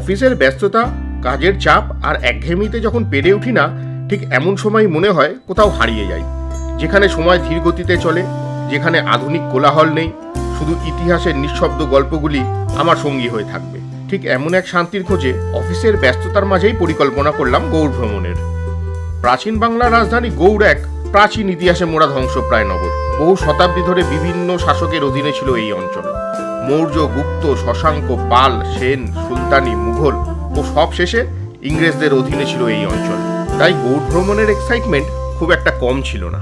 অফিসের ব্যস্ততা, কাজের চাপ আর একঘেয়েমিতে যখন পেরে উঠি না, ঠিক এমন সময় মনে হয় কোথাও হারিয়ে যাই, যেখানে সময় ধীর গতিতে চলে, যেখানে আধুনিক কোলাহল নেই, শুধু ইতিহাসের নিঃশব্দ গল্পগুলি আমার সঙ্গী হয়ে থাকবে। ঠিক এমন এক শান্তির খোঁজে অফিসের ব্যস্ততার মাঝেই পরিকল্পনা করলাম গৌড় ভ্রমণের। প্রাচীন বাংলার রাজধানী গৌড় এক প্রাচীন ইতিহাসে মোড়া ধ্বংসপ্রায় নগর। বহু শতাব্দী ধরে বিভিন্ন শাসকের অধীনে ছিল এই অঞ্চল। মৌর্য, গুপ্ত, শশাঙ্ক, পাল, সেন, সুলতানি, মুঘল ও সব শেষে ইংরেজদের অধীনে ছিল এই অঞ্চল। তাই গৌড় ভ্রমণের এক্সাইটমেন্ট খুব একটা কম ছিল না।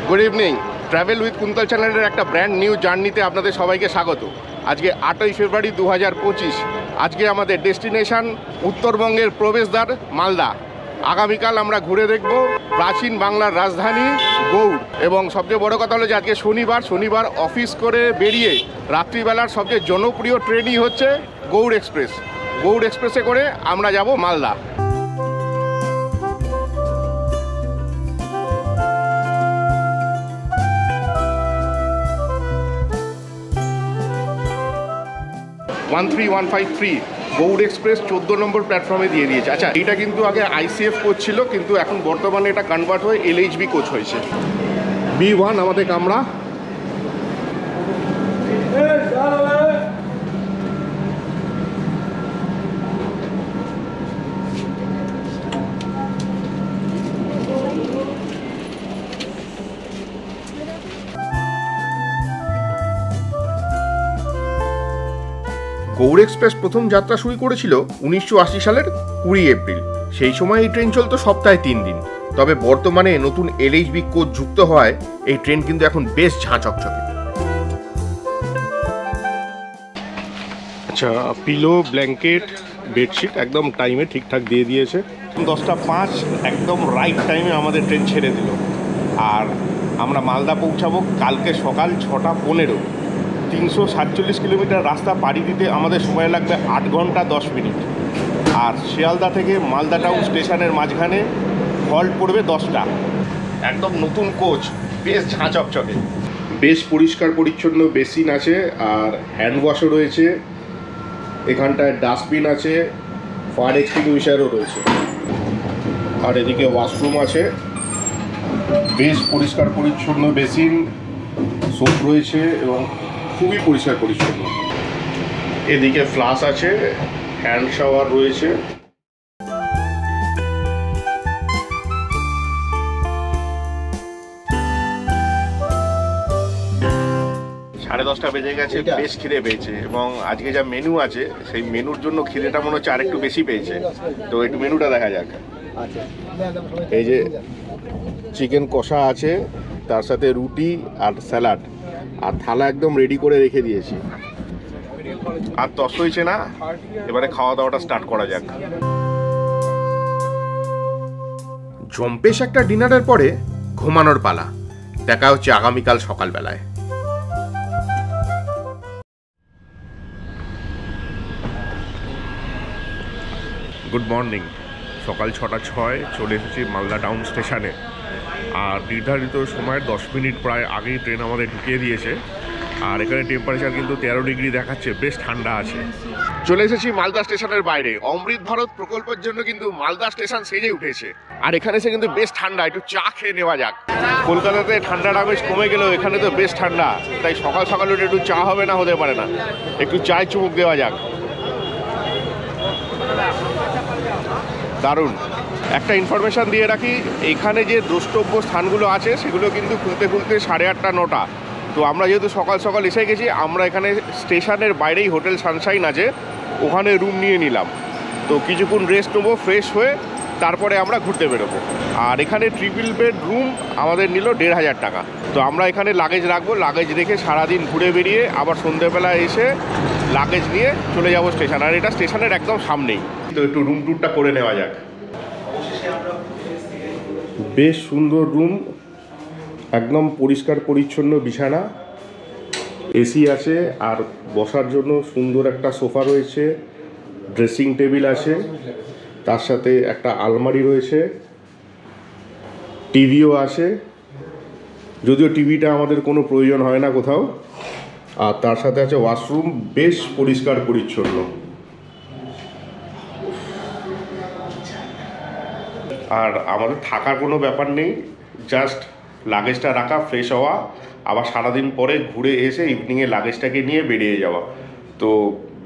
Good evening. Travel with Kuntal চ্যানেলের একটা ব্র্যান্ড নিউ জার্নিতে আপনাদের সবাইকে স্বাগত। আজকে 8ই ফেব্রুয়ারি 2025। আজকে আমাদের ডেস্টিনেশন উত্তরবঙ্গের প্রবেশদ্বার মালদা। আগামীকাল আমরা ঘুরে দেখব প্রাচীন বাংলার রাজধানী গৌড়। এবং সবচেয়ে বড় কথা হলো যে আজকে শনিবার অফিস করে বেরিয়ে রাত্রিবেলার সবচেয়ে জনপ্রিয় ট্রেনই হচ্ছে গৌড় এক্সপ্রেস। গৌড় এক্সপ্রেসে করে আমরা যাব মালদা। গৌড় এক্সপ্রেস 14 নম্বর প্ল্যাটফর্মে দিয়ে দিয়েছে। আচ্ছা, এটা কিন্তু আগে আইসিএফ কোচ ছিল, কিন্তু এখন বর্তমানে এটা কনভার্ট হয়ে এলএইচবি কোচ হয়েছে। B1 আমাদের কামরা। গৌড় এক্সপ্রেস প্রথম যাত্রা শুরু করেছিল 1980 সালের 20 এপ্রিল। সেই সময় এই ট্রেন চলতো সপ্তাহে 3 দিন। তবে বর্তমানে নতুন এলএইচবি কোচ যুক্ত হওয়ায় এই ট্রেন কিন্তু এখন বেশ ঝাঁ চকচকে। আচ্ছা, পিলো, ব্ল্যাঙ্কেট, বেডশিট একদম টাইমে ঠিকঠাক দিয়ে দিয়েছে। 10:05 একদম রাইট টাইমে আমাদের ট্রেন ছেড়ে দিল। আর আমরা মালদা পৌঁছাবো কালকে সকাল 6:15। 347 কিলোমিটার রাস্তা পাড়ি দিতে আমাদের সময় লাগবে 8 ঘন্টা 10 মিনিট। আর শিয়ালদা থেকে মালদা টাউন স্টেশনের মাঝখানে হল্ট পড়বে 10টা। একদম নতুন কোচ, বেশ ঝাঁ চকচকে, বেশ পরিষ্কার পরিচ্ছন্ন বেসিন আছে আর হ্যান্ড ওয়াশও রয়েছে। এখানটায় ডাস্টবিন আছে, ফায়ার এক্সটিংগুইশারও রয়েছে। আর এদিকে ওয়াশরুম আছে, বেশ পরিষ্কার পরিচ্ছন্ন বেসিন, সোপ রয়েছে এবং খুবই পরিষ্কার পরিচ্ছন্ন। এদিকে ফ্লাশ আছে, হ্যান্ড শাওয়ার রয়েছে। 10:30 বেজে গেছে, বেশ খিদে পেয়েছে। এবং আজকে যা মেনু আছে সেই মেনুর জন্য খিদেটা মনে হচ্ছে আরেকটু বেশি পেয়েছে। তো একটু মেনুটা দেখা যাক। এই যে চিকেন কষা আছে, তার সাথে রুটি আর স্যালাড, আর থালা একদম রেডি করে রেখে দিয়েছি। আর তস হয়েছে না, এবারে খাওয়া দাওয়াটা স্টার্ট করা যাক। জম্পেশ একটা ডিনারের পরে ঘুমানোর পালা। দেখা হচ্ছে আগামীকাল সকালবেলায়। Good morning. সকাল 6:06 চলে এসেছি মালদা টাউন স্টেশনে। আর নির্ধারিত সময়ের 10 মিনিট প্রায় আগেই ট্রেন আমাদের ঢুকিয়ে দিয়েছে। আর এখানে টেম্পারেচার কিন্তু 13 ডিগ্রি দেখাচ্ছে, বেশ ঠান্ডা আছে। চলে এসেছি মালদা স্টেশনের বাইরে। অমৃত ভারত প্রকল্পের জন্য কিন্তু মালদা স্টেশন সেজে উঠেছে। আর এখানে এসে কিন্তু বেশ ঠান্ডা, একটু চা খেয়ে নেওয়া যাক। কলকাতাতে ঠান্ডার আমেজ কমে গেলেও এখানে তো বেশ ঠান্ডা, তাই সকাল সকাল উঠে একটু চা হবে না, হতে পারে না। একটু চায় চুমুক দেওয়া যাক। দারুণ। একটা ইনফরমেশান দিয়ে রাখি, এখানে যে দ্রষ্টব্য স্থানগুলো আছে সেগুলো কিন্তু খুলতে 8:30 9টা। তো আমরা যেহেতু সকাল সকাল এসে গেছি, আমরা এখানে স্টেশনের বাইরেই হোটেল সানশাইন আছে, ওখানে রুম নিয়ে নিলাম। তো কিছুক্ষণ রেস্ট নেবো, ফ্রেশ হয়ে তারপরে আমরা ঘুরতে বেরোবো। আর এখানে ট্রিপল বেড রুম আমাদের নিল 1,500 টাকা। তো আমরা এখানে লাগেজ রাখবো, লাগেজ রেখে সারাদিন ঘুরে বেরিয়ে আবার সন্ধ্যেবেলা এসে লাগেজ নিয়ে চলে যাবো স্টেশন। আর এটা স্টেশনের একদম সামনেই। তো একটু রুম ট্যুরটা করে নেওয়া যাক। বেশ সুন্দর রুম, একদম পরিষ্কার পরিচ্ছন্ন বিছানা, এসি আছে, আর বসার জন্য সুন্দর একটা সোফা রয়েছে, ড্রেসিং টেবিল আছে, তার সাথে একটা আলমারি রয়েছে, টিভিও আছে। যদিও টিভিটা আমাদের কোনো প্রয়োজন হয় না কোথাও। আর তার সাথে আছে ওয়াশরুম, বেশ পরিষ্কার পরিচ্ছন্ন। আর আমাদের থাকার কোনো ব্যাপার নেই, জাস্ট লাগেজটা রাখা, ফ্রেশ হওয়া, আবার সারাদিন পরে ঘুরে এসে ইভিনিংয়ে লাগেজটাকে নিয়ে বেরিয়ে যাওয়া। তো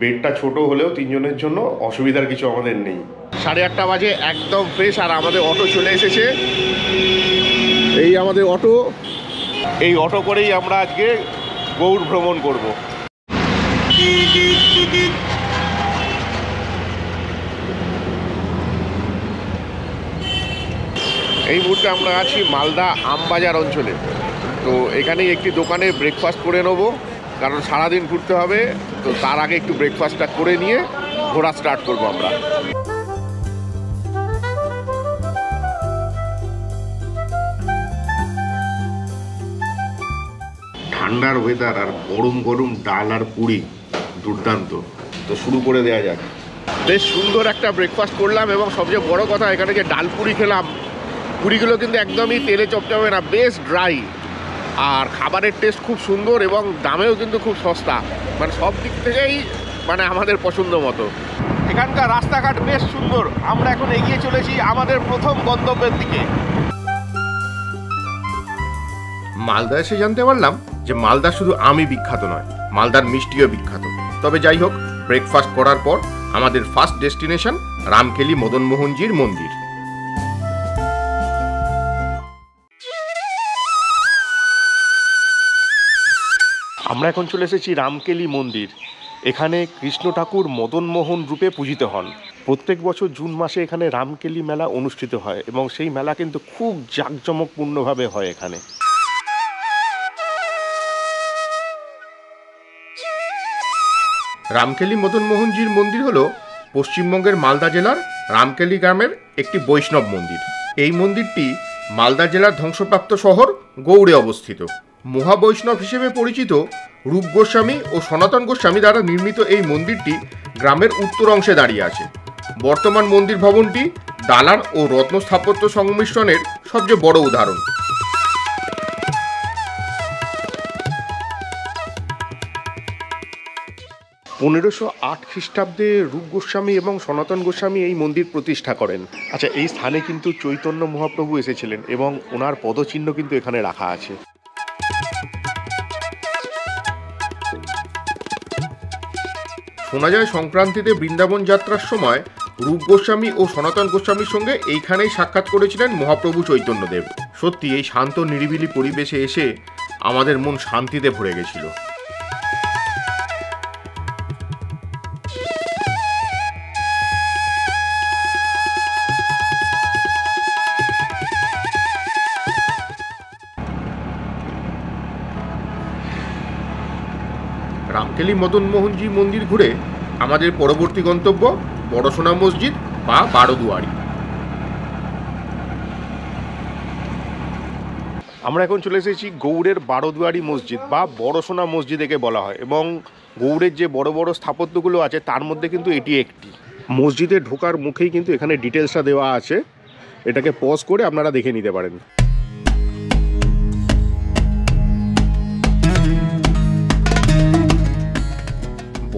বেডটা ছোট হলেও 3 জনের জন্য অসুবিধার কিছু আমাদের নেই। 8:30 বাজে, একদম ফ্রেশ। আর আমাদের অটো চলে এসেছে, এই আমাদের অটো। এই অটো করেই আমরা আজকে গৌড় ভ্রমণ করব। এই মুহূর্তে আমরা আছি মালদা আমবাজার অঞ্চলে। তো এখানেই একটি দোকানে ব্রেকফাস্ট করে নেবো, কারণ সারাদিন ঘুরতে হবে। তো তার আগে একটু ব্রেকফাস্টটা করে নিয়ে ঘোরা স্টার্ট করবো আমরা। ঠান্ডার ওয়েদার আর গরম গরম ডাল আর পুরি, দুর্দান্ত। তো শুরু করে দেওয়া যাক। বেশ সুন্দর একটা ব্রেকফাস্ট করলাম, এবং সবচেয়ে বড় কথা, এখানে যে ডাল পুরি খেলাম, পুরিগুলো কিন্তু একদমই তেলে চপচপে না, বেশ ড্রাই। আর খাবারের টেস্ট খুব সুন্দর, এবং দামেও কিন্তু খুব সস্তা। মানে সব দিক থেকেই মানে আমাদের পছন্দ মতো। এখানকার রাস্তাঘাট বেশ সুন্দর। আমরা এখন এগিয়ে চলেছি আমাদের প্রথম গন্তব্যের দিকে। মালদা এসে জানতে পারলাম যে মালদা শুধু আমই বিখ্যাত নয়, মালদার মিষ্টিও বিখ্যাত। তবে যাই হোক, ব্রেকফাস্ট করার পর আমাদের ফার্স্ট ডেস্টিনেশন রামকেলি মদন মোহনজির মন্দির। আমরা এখন চলে এসেছি রামকেলি মন্দির। এখানে কৃষ্ণ ঠাকুর মদন মোহন রূপে পূজিত হন। প্রত্যেক বছর জুন মাসে এখানে রামকেলি মেলা অনুষ্ঠিত হয়, এবং সেই মেলা কিন্তু খুব জাঁকজমকপূর্ণভাবে হয় এখানে। রামকেলি মদন মোহনজির মন্দির হল পশ্চিমবঙ্গের মালদা জেলার রামকেলি গ্রামের একটি বৈষ্ণব মন্দির। এই মন্দিরটি মালদা জেলার ধ্বংসপ্রাপ্ত শহর গৌড়ে অবস্থিত। মহাবৈষ্ণব হিসেবে পরিচিত রূপ গোস্বামী ও সনাতন গোস্বামী দ্বারা নির্মিত এই মন্দিরটি গ্রামের উত্তর অংশে দাঁড়িয়ে আছে। বর্তমান মন্দির ভবনটি দালান ও রত্ন স্থাপত্য সংমিশ্রণের সবচেয়ে বড় উদাহরণ। (1508 খ্রিস্টাব্দে রূপ গোস্বামী এবং সনাতন গোস্বামী এই মন্দির প্রতিষ্ঠা করেন। আচ্ছা, এই স্থানে কিন্তু চৈতন্য মহাপ্রভু এসেছিলেন, এবং ওনার পদচিহ্ন কিন্তু এখানে রাখা আছে। শোনা যায় সংক্রান্তিতে বৃন্দাবন যাত্রার সময় রূপ গোস্বামী ও সনাতন গোস্বামীর সঙ্গে এইখানেই সাক্ষাৎ করেছিলেন মহাপ্রভু চৈতন্যদেব। সত্যি এই শান্ত নিরিবিলি পরিবেশে এসে আমাদের মন শান্তিতে ভরে গেছিল। রামকেলি মদন মোহনজি মন্দির ঘুরে আমাদের পরবর্তী গন্তব্য বড়সোনা মসজিদ বা বারোদুয়ারি। আমরা এখন চলে এসেছি গৌড়ের বারোদুয়ারি মসজিদ বা বড়সোনা মসজিদ একে বলা হয়, এবং গৌড়ের যে বড় বড় স্থাপত্যগুলো আছে তার মধ্যে কিন্তু এটি একটি। মসজিদে ঢোকার মুখেই কিন্তু এখানে ডিটেলসটা দেওয়া আছে, এটাকে পজ করে আপনারা দেখে নিতে পারেন।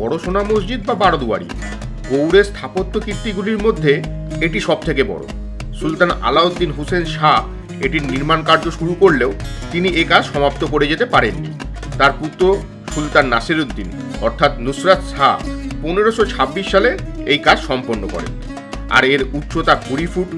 বড়সোনা মসজিদ বা বারোদুয়ারি গৌড়ের স্থাপত্য কীর্তিগুলির মধ্যে এটি সবথেকে বড়। সুলতান আলাউদ্দিন হোসেন শাহ এটির নির্মাণ কার্য শুরু করলেও তিনি এ কাজ সমাপ্ত করে যেতে পারেননি। তার পুত্র সুলতান নাসিরউদ্দিন অর্থাৎ নুসরাত শাহ 1526 সালে এই কাজ সম্পন্ন করেন। আর এর উচ্চতা 20 ফুট,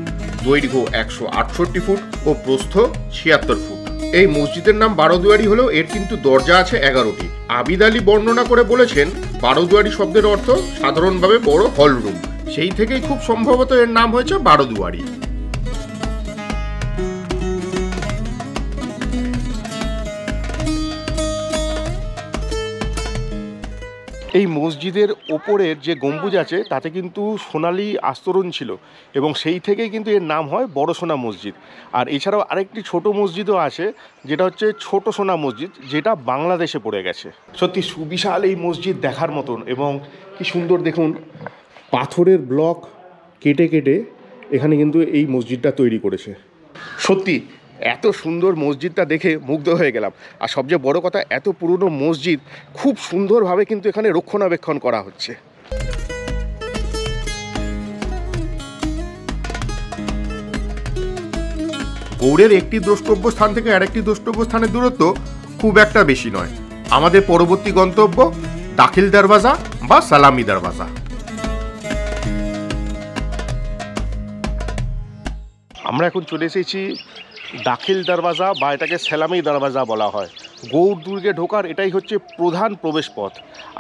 দৈর্ঘ্য 168 ফুট ও প্রস্থ 76 ফুট। এই মসজিদের নাম বারোদুয়ারি হলেও এর কিন্তু দরজা আছে 11টি। আবিদ আলী বর্ণনা করে বলেছেন, বারোদুয়ারি শব্দের অর্থ সাধারণভাবে বড় হল রুম। সেই থেকেই খুব সম্ভবত এর নাম হয়েছে বারোদুয়ারি। এই মসজিদের ওপরের যে গম্বুজ আছে তাতে কিন্তু সোনালি আস্তরণ ছিল, এবং সেই থেকেই কিন্তু এর নাম হয় বড়সোনা মসজিদ। আর এছাড়াও আরেকটি ছোট মসজিদও আছে, যেটা হচ্ছে ছোট সোনা মসজিদ, যেটা বাংলাদেশে পড়ে গেছে। সত্যি সুবিশাল এই মসজিদ দেখার মতন, এবং কি সুন্দর দেখুন, পাথরের ব্লক কেটে কেটে এখানে কিন্তু এই মসজিদটা তৈরি করেছে। সত্যি এত সুন্দর মসজিদটা দেখে মুগ্ধ হয়ে গেলাম। আর সবচেয়ে বড় কথা, এত পুরনো মসজিদ খুব সুন্দরভাবে কিন্তু এখানে রক্ষণাবেক্ষণ করা হচ্ছে। গৌড়ের একটি দ্রষ্টব্য স্থান থেকে আরেকটি দ্রষ্টব্য স্থানের দূরত্ব খুব একটা বেশি নয়। আমাদের পরবর্তী গন্তব্য দাখিল দরওয়াজা বা সালামি দরওয়াজা। আমরা এখন চলে এসেছি দাখিল দরওয়াজা বা এটাকে সালামি দরওয়াজা বলা হয়। গৌড় দুর্গে ঢোকার এটাই হচ্ছে প্রধান প্রবেশ পথ।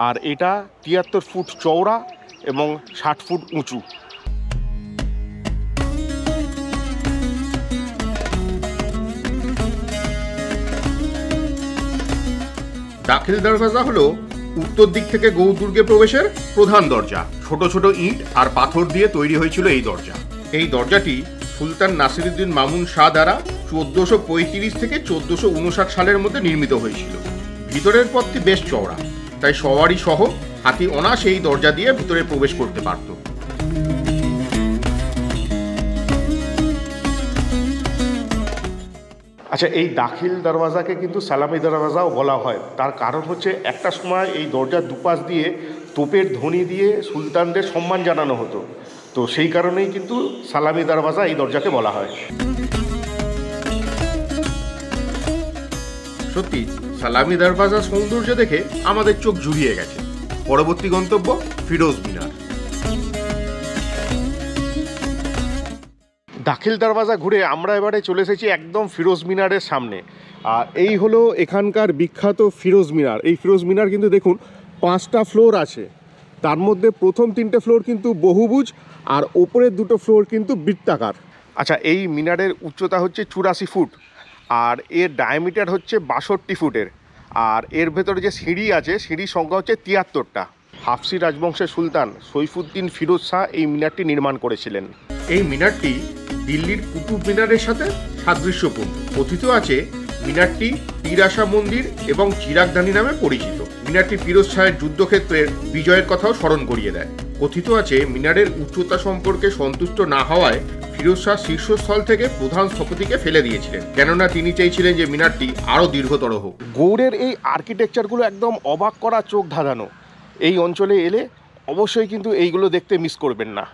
আর এটা 73 ফুট চওড়া এবং 60 ফুট উঁচু। দাখিল দরওয়াজা হলো উত্তর দিক থেকে গৌড় দুর্গে প্রবেশের প্রধান দরজা। ছোট ছোট ইট আর পাথর দিয়ে তৈরি হয়েছিল এই দরজা। এই দরজাটি সুলতান নাসিরুদ্দিন মামুন শাহ দ্বারা 1435 থেকে 1459 সালের মধ্যে নির্মিত হয়েছিল। ভিতরের পথটি বেশ চওড়া, তাই সওয়ারি সহ হাতি অনায়াসে এই দরজা দিয়ে ভিতরে প্রবেশ করতে পারত। আচ্ছা, এই দাখিল দরওয়াজাকে কিন্তু সালামি দরওয়াজাও বলা হয়। তার কারণ হচ্ছে একটা সময় এই দরজার দুপাশ দিয়ে তোপের ধ্বনি দিয়ে সুলতানদের সম্মান জানানো হতো। তো সেই কারণেই কিন্তু সালামি দরওয়াজা এই দরজাকে বলা হয়। সত্যি সালামি দরওয়াজার সৌন্দর্য দেখে আমাদের চোখ জুড়িয়ে গেছে। পরবর্তী গন্তব্য ফিরোজ মিনার। দাখিল দরওয়াজা ঘুরে আমরা এবারে চলে এসেছি একদম ফিরোজ মিনারের সামনে। আর এই হলো এখানকার বিখ্যাত ফিরোজ মিনার। এই ফিরোজ মিনার কিন্তু দেখুন 5টা ফ্লোর আছে। তার মধ্যে প্রথম 3টে ফ্লোর কিন্তু বহুভুজ আর ওপরের 2টো ফ্লোর কিন্তু বৃত্তাকার। আচ্ছা, এই মিনারের উচ্চতা হচ্ছে 84 ফুট আর এর ডায়ামিটার হচ্ছে 62 ফুটের। আর এর ভেতরে যে সিঁড়ি আছে, সিঁড়ির সংখ্যা হচ্ছে 73টা। হাফসি রাজবংশের সুলতান সৈফুদ্দিন ফিরোজ শাহ এই মিনারটি নির্মাণ করেছিলেন। এই মিনারটি দিল্লির কুতুব মিনারের সাথে সাদৃশ্যপূর্ণ। কথিত আছে মিনারটি পীর আশা মন্দির এবং চিরাগদানি নামে পরিচিত। মিনারটি ফিরোজ শাহের যুদ্ধক্ষেত্রের বিজয়ের কথাও স্মরণ করিয়ে দেয়। কথিত আছে মিনারের উচ্চতা সম্পর্কে সন্তুষ্ট না হওয়ায় ফিরোজ শাহ শীর্ষস্থল থেকে প্রধান স্থপতিকে ফেলে দিয়েছিলেন, কেননা তিনি চেয়েছিলেন যে মিনারটি আরও দীর্ঘতর হোক। গৌড়ের এই আর্কিটেকচারগুলো একদম অবাক করা, চোখ ধাঁধানো। এই অঞ্চলে এলে অবশ্যই কিন্তু এইগুলো দেখতে মিস করবেন না।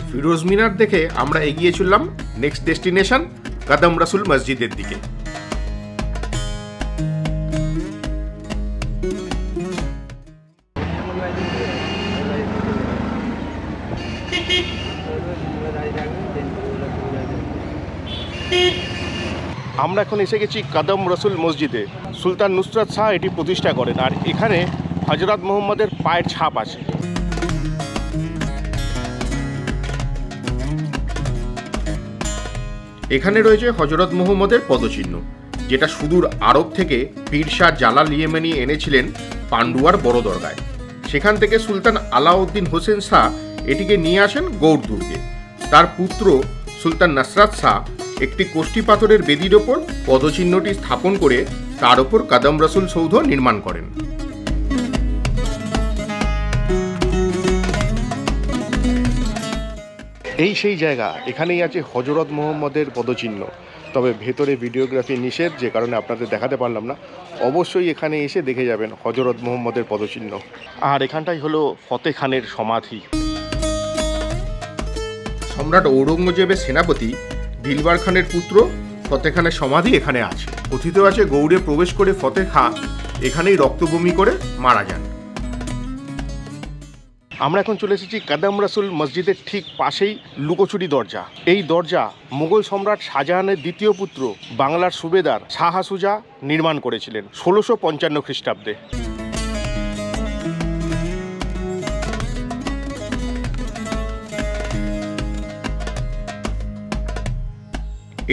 ফিরোজ মিনার দেখে আমরা এগিয়ে চললাম নেক্সট ডেস্টিনেশন কাদম রাসুল মসজিদের দিকে। আমরা এখন এসে গেছি কাদম রসুল মসজিদে। সুলতান নুসরাত শাহ এটি প্রতিষ্ঠা করেন আর এখানে হজরত মোহাম্মদের পায়ের ছাপ আছে। এখানে রয়েছে হজরত মোহাম্মদের পদচিহ্ন, যেটা সুদূর আরব থেকে পীর শাহ জালাল ইয়েমেনি এনেছিলেন পান্ডুয়ার বড় দরগায়। সেখান থেকে সুলতান আলাউদ্দিন হোসেন শাহ এটিকে নিয়ে আসেন গৌড় দুর্গে। তার পুত্র সুলতান নাসরাত শাহ একটি কোষ্ঠী পাথরের বেদির ওপর পদচিহ্নটি স্থাপন করে তার ওপর কাদম রসুল সৌধ নির্মাণ করেন। এই সেই জায়গা, এখানেই আছে হজরত মোহাম্মদের পদচিহ্ন। তবে ভেতরে ভিডিওগ্রাফি নিষেধ, যে কারণে আপনাদের দেখাতে পারলাম না। অবশ্যই এখানে এসে দেখে যাবেন হজরত মোহাম্মদের পদচিহ্ন। আর এখানটাই হলো ফতে খানের সমাধি। সম্রাট ঔরঙ্গজেবের সেনাপতি দিলবার খানের পুত্র ফতে খানের সমাধি এখানে আছে। কথিত আছে গৌড়ে প্রবেশ করে ফতে খাঁ এখানেই রক্তবমি করে মারা যান। আমরা এখন চলে এসেছি কাদম রাসুল মসজিদের ঠিক পাশেই লুকোচুরি দরজা। এই দরজা মুঘল সম্রাট শাহজাহানের দ্বিতীয় পুত্র বাংলার সুবেদার শাহ সুজা নির্মাণ করেছিলেন 1655 খ্রিস্টাব্দে।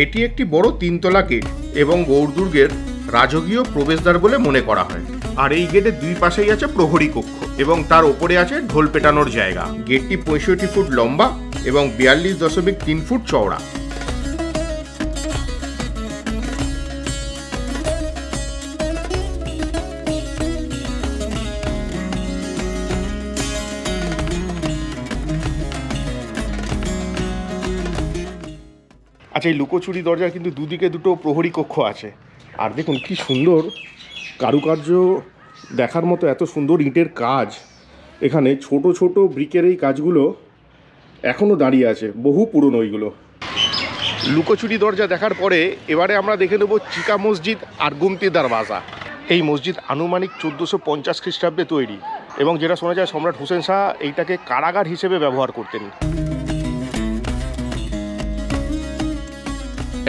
এটি একটি বড় 3তলা গেট এবং গৌড় দুর্গের রাজকীয় প্রবেশদ্বার বলে মনে করা হয়। আর এই গেটের দুই পাশেই আছে প্রহরী কক্ষ এবং তার ওপরে আছে ঢোল পেটানোর জায়গা। গেটটি 65 ফুট লম্বা এবং 42.3 ফুট চওড়া। আচ্ছা, এই লুকোচুরি দরজার কিন্তু দুদিকে দুটো প্রহরী কক্ষ আছে। আর দেখুন কি সুন্দর কারুকার্য, দেখার মতো এত সুন্দর ইটের কাজ। এখানে ছোট ছোট ব্রিকের এই কাজগুলো এখনও দাঁড়িয়ে আছে, বহু পুরনো ওইগুলো। লুকোচুরি দরজা দেখার পরে এবারে আমরা দেখে নেব চিকা মসজিদ আর গুমতি দরওয়াজা। এই মসজিদ আনুমানিক 1450 খ্রিস্টাব্দে তৈরি, এবং যেটা শোনা যায় সম্রাট হোসেন শাহ এইটাকে কারাগার হিসেবে ব্যবহার করতেন।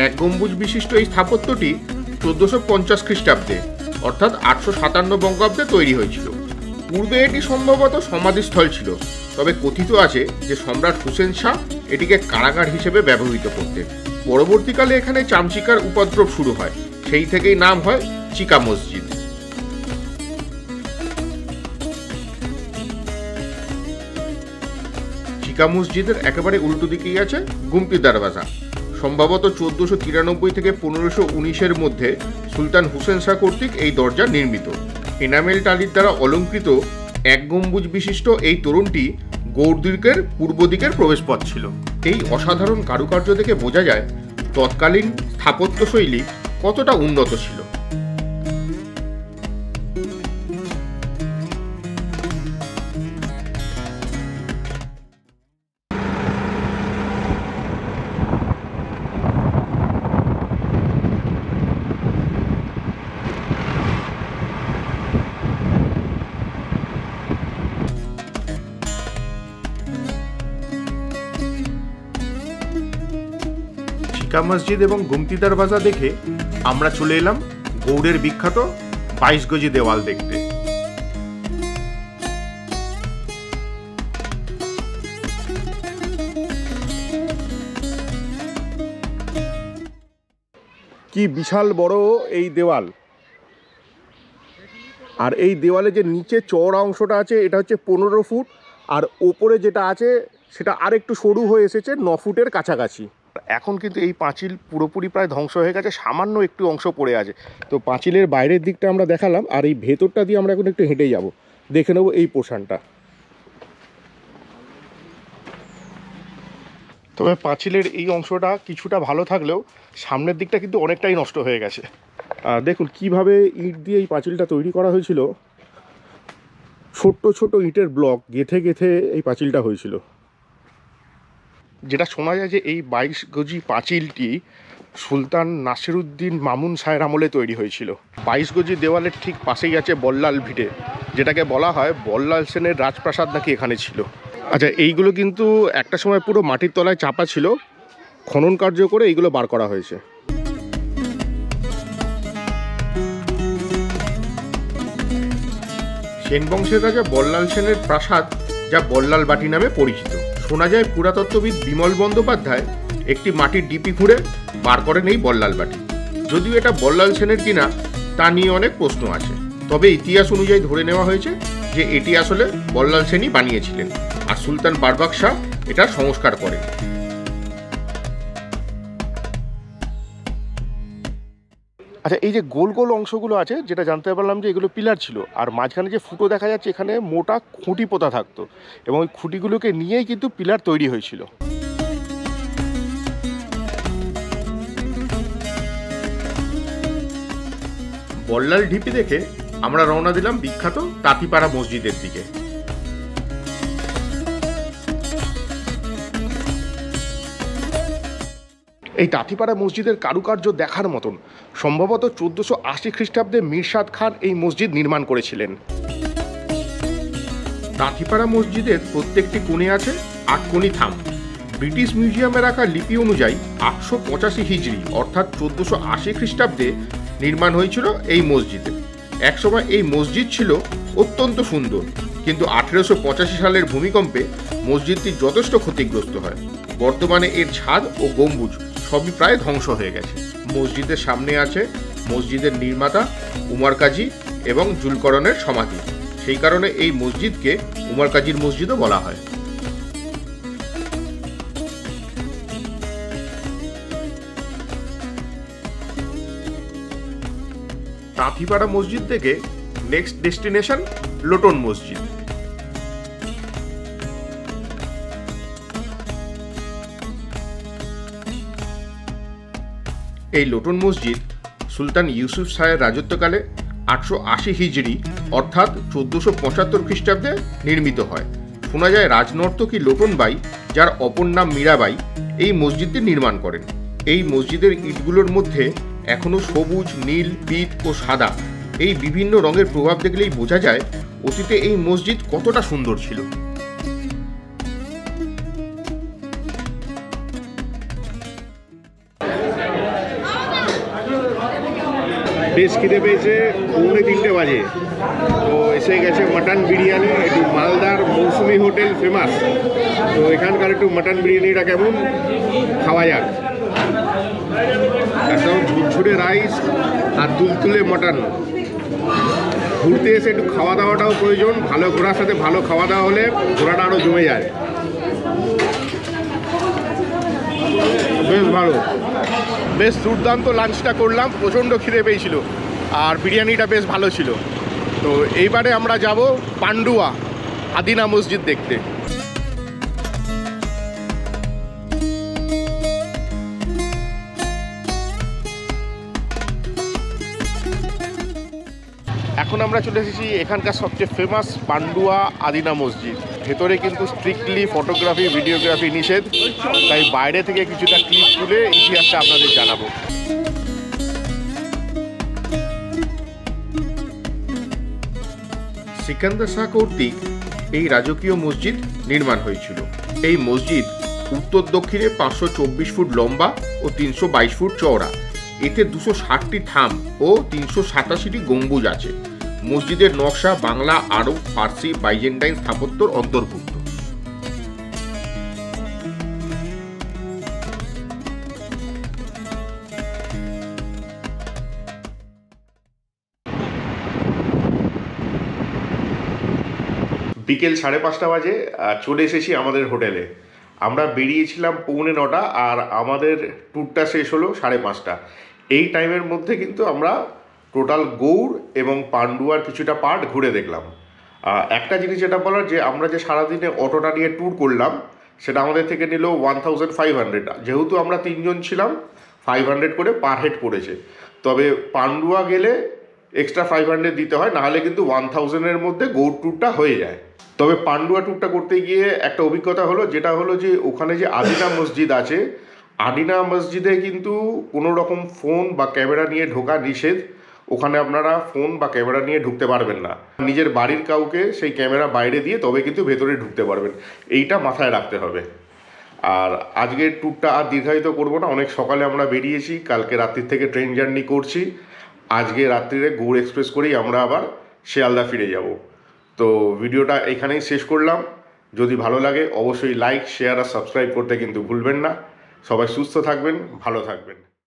এক গম্বুজ বিশিষ্ট এই স্থাপত্যটি 1450 খ্রিস্টাব্দে অর্থাৎ 857 বঙ্গাব্দে তৈরি হয়েছিল। পূর্বে এটি সম্ভবত সমাধিস্থল ছিল, তবে কথিত আছে যে সম্রাট হোসেন শাহ এটিকে কারাগার হিসেবে ব্যবহৃত করতেন। পরবর্তীকালে এখানে চামচিকার উপদ্রব শুরু হয়, সেই থেকেই নাম হয় চিকা মসজিদ। চিকা মসজিদের একেবারে উল্টো দিকেই আছে গুমতি দরওয়াজা। সম্ভবত 1493 থেকে 1519-এর মধ্যে সুলতান হুসেন শাহ কর্তৃক এই দরজা নির্মিত। এনামেল টালির দ্বারা অলঙ্কৃত এক গম্বুজ বিশিষ্ট এই তোরণটি গৌড়দুর্গের পূর্ব দিকের প্রবেশপথ ছিল। এই অসাধারণ কারুকার্য দেখে বোঝা যায় তৎকালীন স্থাপত্যশৈলী কতটা উন্নত ছিল। চিকা মসজিদ এবং গুমতি দরওয়াজা দেখে আমরা চলে এলাম গৌড়ের বিখ্যাত 22 গজি দেওয়াল দেখতে। কি বিশাল বড় এই দেওয়াল, আর এই দেওয়ালে যে নিচে চওড়া অংশটা আছে এটা হচ্ছে 15 ফুট, আর ওপরে যেটা আছে সেটা আর একটু সরু হয়ে এসেছে 9 ফুটের কাছাকাছি। এখন কিন্তু এই পাঁচিল পুরোপুরি প্রায় ধ্বংস হয়ে গেছে, সামান্য একটু অংশ পড়ে আছে। তো পাঁচিলের বাইরের দিকটা আমরা দেখালাম, আর এই ভেতরটা দিয়ে আমরা এখন একটু হেঁটে যাব, দেখে নেব এই পোর্শনটা। তবে পাঁচিলের এই অংশটা কিছুটা ভালো থাকলেও সামনের দিকটা কিন্তু অনেকটাই নষ্ট হয়ে গেছে। দেখুন কিভাবে ইট দিয়ে এই পাঁচিলটা তৈরি করা হয়েছিল, ছোট্ট ছোট ইটের ব্লক গেঁথে গেঁথে এই পাঁচিলটা হয়েছিল। যেটা শোনা যায় যে এই 22 গজি পাঁচিলটি সুলতান নাসিরুদ্দিন মামুন শাহের আমলে তৈরি হয়েছিল। 22 গজি দেওয়ালের ঠিক পাশেই আছে বল্লাল ভিটে, যেটাকে বলা হয় বল্লাল সেনের রাজপ্রাসাদ নাকি এখানে ছিল। আচ্ছা, এইগুলো কিন্তু একটা সময় পুরো মাটির তলায় চাপা ছিল, খনন কার্য করে এইগুলো বার করা হয়েছে। সেন বংশের রাজা বল্লাল সেনের প্রাসাদ, যা বল্লাল বাটি নামে পরিচিত। শোনা যায় পুরাতত্ত্ববিদ বিমল বন্দ্যোপাধ্যায় একটি মাটির ডিপি খুঁড়ে বার করেন এই বল্লাল বাটি। যদিও এটা বল্লাল সেনের কিনা তা নিয়ে অনেক প্রশ্ন আছে, তবে ইতিহাস অনুযায়ী ধরে নেওয়া হয়েছে যে এটি আসলে বল্লাল সেনই বানিয়েছিলেন, আর সুলতান বারবাক শাহ এটার সংস্কার করেন। আচ্ছা, এই যে গোল গোল অংশগুলো আছে, যেটা জানতে পারলাম যে এগুলো পিলার ছিল, আর মাঝখানে যে ফুটো দেখা যাচ্ছে এখানে মোটা খুঁটি পোতা থাকতো, এবং ওই খুঁটিগুলোকে নিয়েই কিন্তু পিলার তৈরি হয়েছিল। বল্লাল ঢিপি দেখে আমরা রওনা দিলাম বিখ্যাত তাঁতিপাড়া মসজিদের দিকে। এই তাঁতিপাড়া মসজিদের কারুকার্য দেখার মতন। সম্ভবত 1480 খ্রিস্টাব্দে মিরশাদ খান এই মসজিদ নির্মাণ করেছিলেন। তাঁতিপাড়া মসজিদের প্রত্যেকটি কোণে আছে 8 কোণী থাম। ব্রিটিশ মিউজিয়ামে রাখা লিপি অনুযায়ী 885 হিজরি অর্থাৎ 1480 খ্রিস্টাব্দে নির্মাণ হয়েছিল এই মসজিদে। একসময় এই মসজিদ ছিল অত্যন্ত সুন্দর, কিন্তু 1885 সালের ভূমিকম্পে মসজিদটি যথেষ্ট ক্ষতিগ্রস্ত হয়। বর্তমানে এর ছাদ ও গম্বুজ সবই প্রায় ধ্বংস হয়ে গেছে। মসজিদের সামনে আছে মসজিদের নির্মাতা উমর কাজী এবং জুলকরনের সমাধি, সেই কারণে এই মসজিদকে উমর কাজীর মসজিদও বলা হয়। তাঁতিপাড়া মসজিদ থেকে নেক্সট ডেস্টিনেশন লোটন মসজিদ। এই লোটন মসজিদ সুলতান ইউসুফ শাহের রাজত্বকালে 880 হিজরি অর্থাৎ 1475 খ্রিস্টাব্দে নির্মিত হয়। শোনা যায় রাজনর্তকী লোটনবাই, যার অপর নাম মীরাবাই, এই মসজিদটি নির্মাণ করেন। এই মসজিদের ইটগুলোর মধ্যে এখনও সবুজ, নীল, পিত ও সাদা এই বিভিন্ন রঙের প্রভাব দেখলেই বোঝা যায় অতীতে এই মসজিদ কতটা সুন্দর ছিল। বেশ খিদে পেয়েছে, 2:45 বাজে। তো এসে গেছে মাটন বিরিয়ানি, একটু মালদার মৌসুমি হোটেল ফেমাস। তো এখানকার একটু মাটন বিরিয়ানিটা কেমন খাওয়া যাক। একদম ঝুরঝুরে রাইস আর তুলতুলে মটন। ঘুরতে এসে একটু খাওয়া দাওয়াটাও প্রয়োজন। ভালো ঘোরার সাথে ভালো খাওয়া দাওয়া হলে ঘোরাটা আরও জমে যায়। বেশ ভালো, বেশ দুর্দান্ত লাঞ্চটা করলাম। প্রচণ্ড খিদে পেয়েছিল আর বিরিয়ানিটা বেশ ভালো ছিল। তো এইবারে আমরা যাব পান্ডুয়া আদিনা মসজিদ দেখতে। এখন আমরা চলে এসেছি এখানকার সবচেয়ে ফেমাস পান্ডুয়া আদিনা মসজিদ। ভেতরে কিন্তু স্ট্রিক্টলি ফটোগ্রাফি, ভিডিওগ্রাফি নিষেধ, তাই বাইরে থেকে কিছুটা ক্লিপ তুলে ইতিহাসটা আপনাদের জানাবো। সিকান্দার শাহ কর্তৃক এই রাজকীয় মসজিদ নির্মাণ হয়েছিল। এই মসজিদ উত্তর দক্ষিণে 524 ফুট লম্বা ও 322 ফুট চওড়া। এতে 260টি থাম ও 387টি গম্বুজ আছে। মসজিদের নকশা বাংলা, আরব, ফার্সি, বাইজেন্টাইন স্থাপত্যর অন্তর্ভুক্ত। বিকেল 5:30 বাজে চলে এসেছি আমাদের হোটেলে। আমরা বেরিয়েছিলাম 9:45 আর আমাদের ট্যুরটা শেষ হলো 5:30। এই টাইমের মধ্যে কিন্তু আমরা টোটাল গৌড় এবং পান্ডুয়ার কিছুটা পার্ট ঘুরে দেখলাম। একটা জিনিস যেটা বলার, যে আমরা যে সারাদিনে অটোটা নিয়ে ট্যুর করলাম সেটা আমাদের থেকে নিল 1500। যেহেতু আমরা 3 জন ছিলাম, 500 করে পার হেড পড়েছে। তবে পান্ডুয়া গেলে এক্সট্রা 500 দিতে হয়, নাহলে কিন্তু 1000-এর মধ্যে গৌড় ট্যুরটা হয়ে যায়। তবে পান্ডুয়া ট্যুরটা করতে গিয়ে একটা অভিজ্ঞতা হলো, যেটা হলো যে ওখানে যে আদিনা মসজিদ আছে, আদিনা মসজিদে কিন্তু কোনো রকম ফোন বা ক্যামেরা নিয়ে ঢোকা নিষেধ। ওখানে আপনারা ফোন বা ক্যামেরা নিয়ে ঢুকতে পারবেন না। নিজের বাড়ির কাউকে সেই ক্যামেরা বাইরে দিয়ে তবে কিন্তু ভেতরে ঢুকতে পারবেন। এইটা মাথায় রাখতে হবে। আর আজকের ট্যুরটা আর দীর্ঘায়িত করবো না, অনেক সকালে আমরা বেরিয়েছি, কালকে রাত্রির থেকে ট্রেন জার্নি করছি। আজকে রাত্রিরে গৌড় এক্সপ্রেস করেই আমরা আবার শিয়ালদা ফিরে যাব। তো ভিডিওটা এখানেই শেষ করলাম। যদি ভালো লাগে অবশ্যই লাইক, শেয়ার আর সাবস্ক্রাইব করতে কিন্তু ভুলবেন না। সবাই সুস্থ থাকবেন, ভালো থাকবেন।